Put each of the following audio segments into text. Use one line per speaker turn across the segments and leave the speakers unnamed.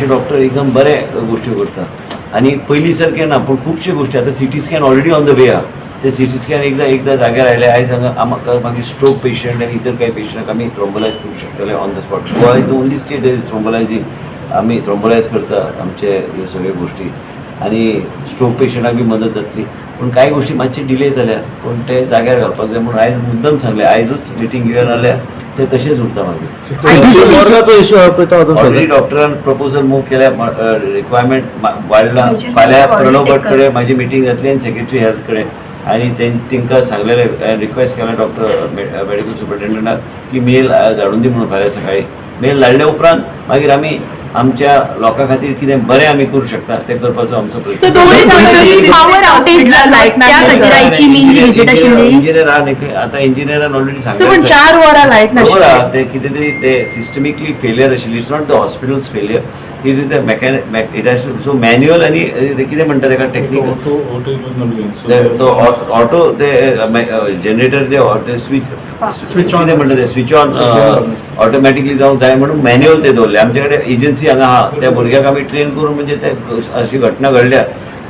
आमचे डॉक्टर एकदम बऱ्या गोष्टी करतात आणि पयलीं सारकें ना. पूण खुबश्यो गोष्टी आतां CT scan already on the way आहा. ते सिटी स्कॅन एकदा जाग्यार आयले. आयज हांगा आमकां मागीर स्ट्रोक पेशंट आनी इतर काही पेशंटाक आमी थ्रोम्बोलायज करूं शकतले on the spot. Goa is the only state is thrombolysing. आमी थ्रोम्बोलायज करता आमचे ह्यो सगळ्यो गोष्टी आणि स्ट्रोक पेशंटाक बी मदत जातली. पूण कांय गोष्टी मातशे डिले जाल्या पूण ते जाग्यार घालपाक जाय म्हणून आयज मुद्दम सांगलें. आयजूच मिटींग घेवन आल्या ते तशेंच उरता मागीर. ऑलरेडी डॉक्टरान प्रपोजल मूव केल्या. रिक्वायरमेंट वाडला. फाल्यां प्रणव भट कडेन म्हाजी मिटींग जातली आनी सेक्रेटरी हेल्थ कडेन आणि तांकां सांगलेलें रिक्वेस्ट केला डॉक्टर मेडिकल सुपरिटेंडंटाक की मेल धाडून दी म्हणून फाल्यां सकाळी. मेल धाडल्या उपरांत मागीर आमी आमच्या लोकां खातीर कितें बरें आमी करूं शकता तें करपाचो आमचो प्रयत्न. इंजिनियर आतां इंजिनियरान ऑलरेडी सांगलें
4 वरां लायट नाशिल्ली.
ते कितें तरी ते सिस्टमिकली फेलियर आशिल्ली. It's not the hospitals failure. It is the mechanic. It has to so manual आनी कितें म्हणटा तेका टेक्निकल तो ऑटो ते जनरेटर ते स्विच ऑन म्हणटा ते स्विच ऑन ऑटोमॅटिकली जावंक जाय म्हणून मॅन्युअल ते दवरले. आमचे कडेन एजन्सी हांगा आहा. त्या भुरग्याक आमी ट्रेन करून म्हणजे ते अशी घटना घडल्या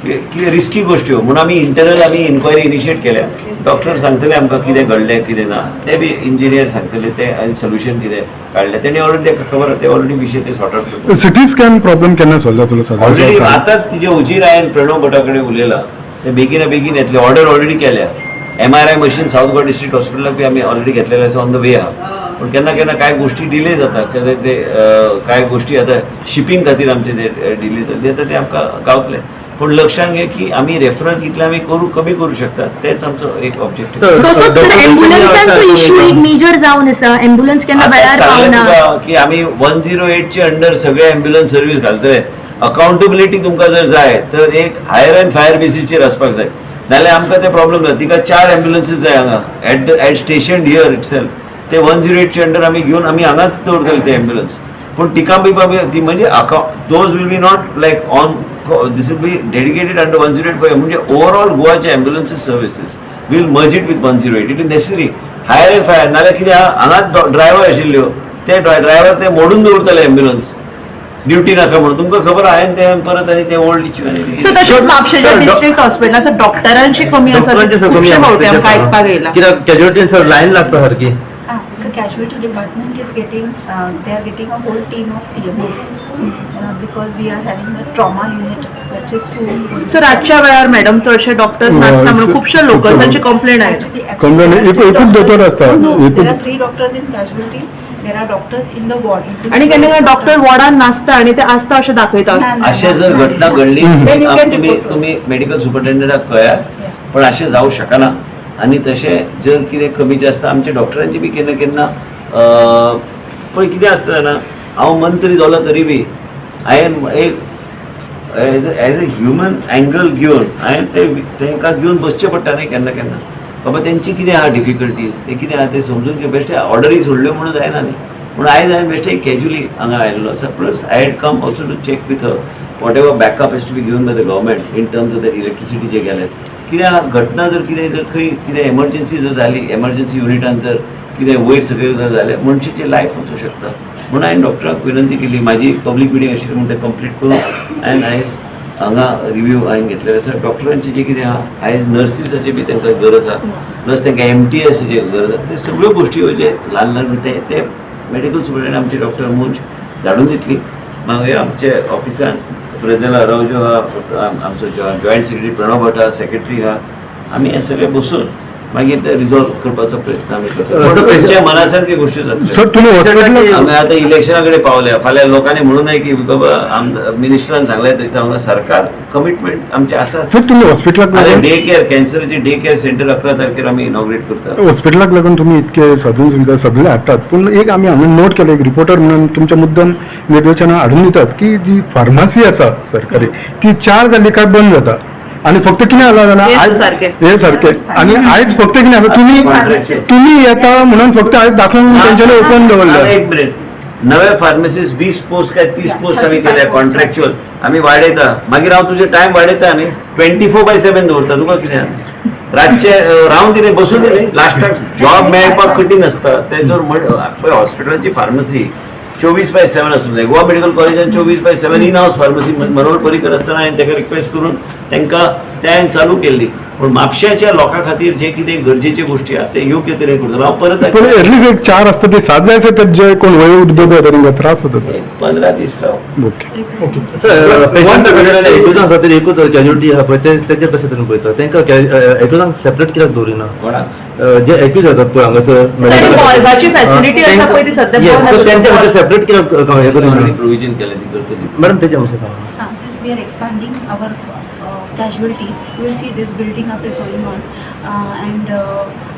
की रिस्की गोश्ट्यो म्हणून आमी इंटरनल आमी इन्क्वायरी इनिशिएट केल्या. डॉक्टर सांगतले आमकां कितें घडलें कितें ना. ते बी इंजिनियर सांगतले ते आनी सोल्युशन कितें काडलें तेणी ऑलरेडी ताका खबर आहा. ते ऑलरेडी विशय ते सॉर्ट आउट करता.
सिटी स्कॅन प्रॉब्लेम केन्ना सॉल्व जातलो सर?
ऑलरेडी आतांच तिजे उजीर हांवें प्रणव भटा कडेन उलयलां. ते बेगीन येतले. ऑर्डर ऑलरेडी केल्या. MRI machine south Goa district हॉस्पिटलाक बी आमी ऑलरेडी घेतलेले आसा. ऑन द वे आहा. पूण केन्ना केन्ना कांय गोश्टी डिले जाता. कित्याक ते कांय गोश्टी आतां शिपींग खातीर आमचे ते डिले जाता ते आमकां गावतले. पूण लक्षात घे की आमी रेफरल कितले आमी कमी करूं शकतात तेच आमचो एक ऑब्जेक्टिव्ह. की आमी 108 चे अंडर सगळे एम्ब्युलन्स सर्वीस घालतले. अकाउंटेबिलिटी तुमकां जर जाय तर एक हायर अँड फायर बेसीसचेर आसपाक जाय. नाल्यार आमकां ते प्रॉब्लेम जाता. तिका 4 एम्ब्युलन्सीस जाय हांगा एट स्टेशन हियर इटसेल्फ. ते 108 चे अंडर आमी घेवन आमी हांगाच दवरतले ते एम्ब्युलन्स. पूण तिका बी ती म्हणजे those will be not like on this will be dedicated under 108 म्हणजे ओवरऑल गोवाचे ambulances services will merge it with 108. It is necessary. Hire and fire नाल्यार कितें हांगाच ड्रायव्हर आशिल्ल्यो ते ड्रायव्हर ते मोडून दवरतले एम्ब्युलन्स ड्युटी नाका म्हणून. तुमकां खबर हांवें ते परत आनी ते ओल्ड
डिस्ट्रिक्ट हॉस्पिटलाचो डॉक्टरांची कमी आसा.
कित्याक कॅज्युअलिटींचर लायन लागता सारकी.
So casualty department is getting, they are getting a whole team of CMOs because we are having a trauma unit that is to.
So रातच्या वेळार मॅडम चडशे डॉक्टर्स नासता म्हणून खुबशे लोकल्सांची कंप्लेंट आहे.
एकूच दोतोर आसता.
There are 3 doctors in casualty. There are doctors in the ward.
आणि केन्ना डॉक्टर वॉर्डान नासता आणि ते आसता अशें दाखयतात.
अशें जर घटना घडली तुम्ही मेडिकल सुपरिटेंडंटाक कळयात. पण अशें जावं शकना. आणि तशें जर कितें कमी जास्त आमच्या डॉक्टरांची बी केन्ना केन्ना पळय कितें आसता जाणा हांव मंत्री जालो तरी बी हांवें एक एज अ ह्युमन एंगल घेवन हांवें तांकां घेवन बसचें पडटा न्ही केन्ना केन्ना. बाबा तेंची कितें आहा डिफिकल्टीज ते कितें आहा ते समजून घे. बेश्टे ऑर्डरी सोडल्यो म्हणून जायना न्ही. म्हणून आयज हांवें बेश्टे कॅज्युअली हांगा आयिल्लो आसा. Plus I had come also to check with whatever backup has to be given by the government in terms of the electricity जे गेले. कित्याक घटना जर खंय कितें एमर्जन्सी जर जाली एमर्जन्सी युनिटान जर कितें वयर सकयल जर जालें मनशाचें लायफ वचूं शकता. म्हणून हांवें डॉक्टराक विनंती केली. म्हाजी पब्लीक मिटींग आशिल्ली म्हणून तें कंप्लीट करून हांवें आयज हांगा रिव्यू हांवें घेतलेलो आसा. डॉक्टरांचें जें कितें आहा आयज नर्सीसाची बी तांकां गरज आहा. प्लस तांकां MTSची गरज आहा. ते सगळ्यो गोश्टी ह्यो जे ल्हान ते मेडिकल सुपरिटेंडंट आमचे डॉक्टर मुंज धाडून दितली. मागीर आमचे ऑफिसान फ्रेझल रावजो आहा आमचो जॉयंट सेक्रेटरी प्रणव भट आहा सेक्रेटरी आहा. आमी हे सगळे बसून मागीर ते रिझॉल्व करपाचो प्रयत्न आमी करता. तेंच्या मना सारके गोश्टी जातल्यो. आमी आतां इलेक्शना कडेन पावल्या. फाल्यां लोकांनी म्हणूं नये की बाबा मिनिस्टरान सांगलें तशें हांगा सरकार कमिटमेंट आमचें आसा.
सर तुमी हॉस्पिटलाक
डे केअर कॅन्सराचें डे केअर सेंटर 11 तारखेर आमी इनॉग्रेट करता.
हॉस्पिटलाक लागून तुमी इतके साधन सुविधा सगळे हाडटात. पूण एक आमी हांगा नोट केलें एक रिपोर्टर म्हणून तुमच्या मुद्दम निर्देशनां हाडून दितात की जी फार्मासी आसा सरकारी ती 4 जाल्ली काय बंद जाता. आणि फक्त कितें जाला जाणा हे सारके आणि आयज फक्त कितें आसा तुम्ही येता म्हणून फक्त आयज दाखलून तेंच्यानी ओपन दवरले.
एक मिनिट. नवे फार्मसीस 20 पोस्ट काय 30 पोस्ट आमी केल्या कॉन्ट्रॅक्च्युअल आमी वाडयता. मागीर हांव तुजे टायम वाडयता न्ही 24/7 दवरता. तुका कितें रातचे रावन दिले बसून दिले लास्टाक जॉब मेळपाक कठीण आसता. तेजोर हॉस्पिटलाची फार्मसी 24/7 आसूंक जाय. गोवा मेडिकल कॉलेजान 24/7 इन हावस फार्मसी मनोहर पर्रीकर आसतना हांवें ताका रिक्वेस्ट करून तांकां त्या चालू केल्ली. पूण म्हापश्याच्या लोकां खातीर जे कितें गरजेचे गोश्टी आहात ते योग्य तरेन करतलो. हांव परत
पण एटलीस्ट एक 4 असतात ते 7 जाय असतात जे कोण वयोवृद्ध तांकां त्रास जातात.
15-30 राव.
ओके
सर पेशंट एकूच खातीर एकूच कॅज्युलिटी आहा पळय तेजे कशें तरेन पळयता तांकां एकूचांक सेपरेट कित्याक दवरिना
कोणाक
जे एक्यूज जातात पळय हांगासर
मॉर्गाची फॅसिलिटी आसा पळय ती सध्या
त्यांच्या खातीर सेपरेट कित्याक हे करिना
प्रोविजन केलें ती करतली.
मॅडम तेजे मातशें सांगा.
This we are expanding our casualty. You will see this building up is going on, and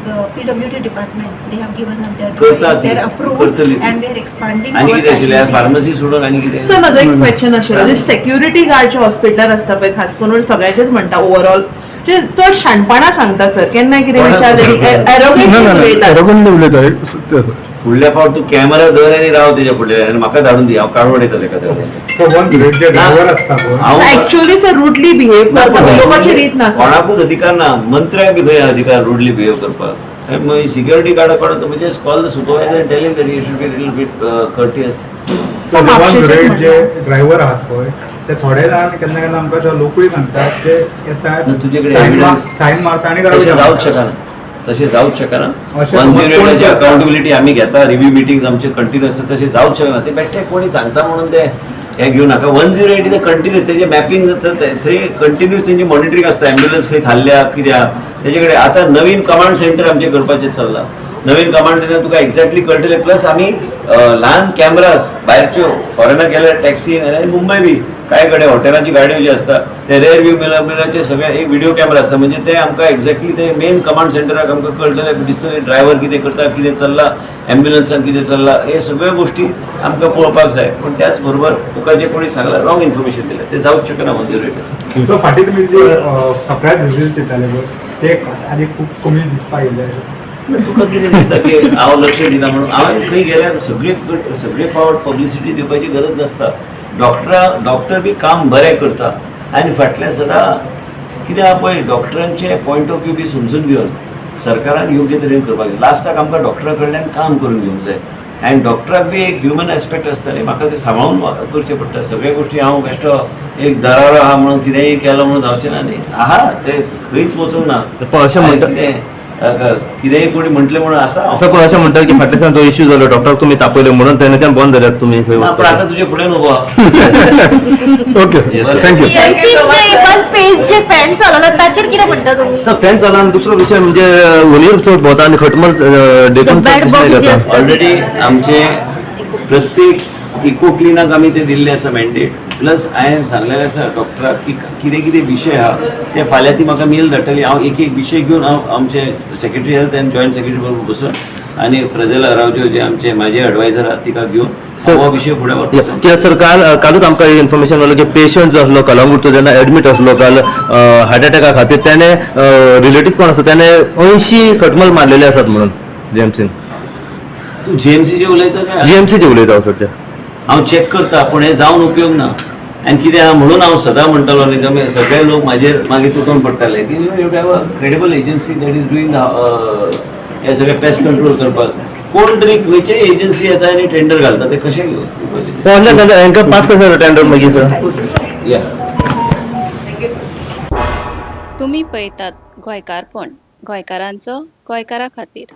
the PWD department they have given up their
करतात
drawings,
ती,
their approval,
करतली ती.
and we are expanding
आनी
our
कितें आशिल्लें
casualty.
Pharmacy सोडून आनी कितें.
सर माझं एक क्वेश्चन आशिल्लें जे सेक्युरिटी गार्डचे हॉस्पिटल आसता पळय खास करून सगळ्यांचेच म्हणटा ओव्हरऑल जे चड शाणपणां सांगता सर केन्ना कितें विचारलें
एरोगंट उलयता
फुडल्या फावट तूं कॅमेरा धर आनी राव तेच्या फुडल्या आनी म्हाका धाडून दी हांव काडून उडयता तेका हांव
ऍक्च्युअली सर रुडली बिहेव करता लोकांची रीत ना सर.
कोणाकूच अधिकार ना. मंत्र्याक बी खंय अधिकार रुडली बिहेव करपाक. सिक्युरिटी गार्ड काडून म्हणजे call the supervisor telling that you should be little bit courteous.
जे ड्रायव्हर आहात पळय ते थोडे जाण केन्ना केन्ना आमकां जो लोकूय सांगतात ते येतात
तुजे कडेन evidence-
सायन मारता आनी
तशें जावंच
रावतात.
शकना. तशें जावंच शकना.
अशें
108 अकाउंटेबिलिटी आमी घेता रिव्यू मिटींग आमचे कंटिन्यू आसता तशें जावंच शकना. ते बेश्टे कोणी सांगता म्हणून ते हे घेऊ नाका. 108 इज कंटिन्यूस तेजे मॅपिंग जाता थंय कंटिन्यूस तेंची मॉनिटरींग आसता. एम्ब्युलन्स खंय थारल्या कित्याक तेजे कडेन आतां नवीन कमांड सेंटर आमचें करपाचें चल्लां. नवीन कमांड सेंटर तुका एक्झॅक्टली कळटलें. प्लस आमी ल्हान कॅमेराज भायरच्यो फॉरेनाक गेल्यार टॅक्सीन आनी मुंबय बी कांय कडेन हॉटेलांची गाडयो ज्यो आसता ते रेअर व्यू मिरराचेर सगळे एक व्हिडिओ कॅमेरा आसता. म्हणजे ते आमकां एक्झॅक्टली ते मेन कमांड सेंटराक आमकां कळटलें दिसतलें ड्रायव्हर कितें करता कितें चल्लां एम्ब्युलन्सान कितें चल्लां हे सगळ्यो गोश्टी आमकां पळोवपाक जाय. पूण त्याच बरोबर तुका जे कोणी सांगलां रॉंग इन्फॉर्मेशन दिलें ते जावंच शकना 108.
सो फाटीं तुमी जे सगळ्यात विजीट दिताले पळय ते आनी खूब कमी दिसपाक येयले.
तुका कितें दिसता की हांव लक्ष दिना म्हणून. हांवें खंय गेल्यार सगळे फावट पब्लिसिटी दिवपाची गरज नासता. डॉक्टर बी काम बरें करता आनी फाटल्यान सदां कितें आहा पळय डॉक्टरांचे पॉयंट ऑफ व्यू बी समजून घेवन सरकारान योग्य तरेन करपाक जाय. लास्टाक आमकां डॉक्टरा कडल्यान काम करून घेवंक जाय. आनी डॉक्टराक बी एक ह्युमन एस्पेक्ट आसता न्ही. म्हाका ते सांबाळून करचें पडटा. सगळे गोश्टी हांव बेश्टो एक दरारो आहा म्हणून कितेंय केलो म्हणून जावचें ना न्ही. आहा ते खंयच वचूंक ना.
पण अशें म्हणटा
कितेंय कोणी म्हटलें म्हणून आसा
असं पण अशें म्हणटात की फाटल्या दिसान तो इश्यू जालो डॉक्टर तुमी तापयले म्हणून तेन्नाच्यान बंद जाल्यात तुमी थंय
ना, पण
वचपाक.
आता तुझे फुडें नको
ओके थँक्यू.
फेस जे फॅन चालवला ताचेर कितें म्हणटा तुम्ही
सर फॅन चला आणि दुसरो विषय म्हणजे वनीर चड भोंवता आनी खटमल देखून
The bad bugs जे असतात.
ऑलरेडी आमचे प्रत्येक इको क्लिनाक आमी ते दिल्ले आसा मॅन्डेट. प्लस हांवें सांगलेलें आसा डॉक्टराक की कितें कितें विशय आहा ते फाल्यां ती म्हाका मेल धाडटली. हांव एक एक विशय घेवन हांव आमचे सेक्रेटरी हेल्थ आनी जॉयंट सेक्रेटरी बरोबर बसून आनी फ्रजेला रावच्यो जे आमचे म्हाजे एडवायझर आहा तिका घेवन हो विशय फुडें व्हरपाचो.
कित्याक सर कालूच आमकां इन्फॉर्मेशन मेळ्ळें की पेशंट जो आसलो कलंगूटचो जेन्ना एडमीट आसलो काल हार्ट एटॅका खातीर त्याने रिलेटीव कोण आसा त्याने 80 खटमल मारलेले आसात म्हणून जीएमसीन.
तूं जीएमसीचे उलयता काय
जीएमसीचे उलयता हांव सध्या.
हांव चॅक करता पूण हें जावन उपयोग ना. आनी कितें आहा म्हणून हांव सदां म्हणटालो न्ही तुमी सगळे लोक म्हाजेर मागीर तुटून पडटाले की you have a credible agency that is doing हे सगळे पेस्ट कंट्रोल करपाक. कोण तरी खंयचे एजन्सी येता आनी टेंडर घालता ते कशें घेवन
ऑनलायन हांकां पास कशें टेंडर मागीर सर.
या
तुम्ही पळयतात गोंयकारपण गोंयकारांचो गोंयकारा खातीर.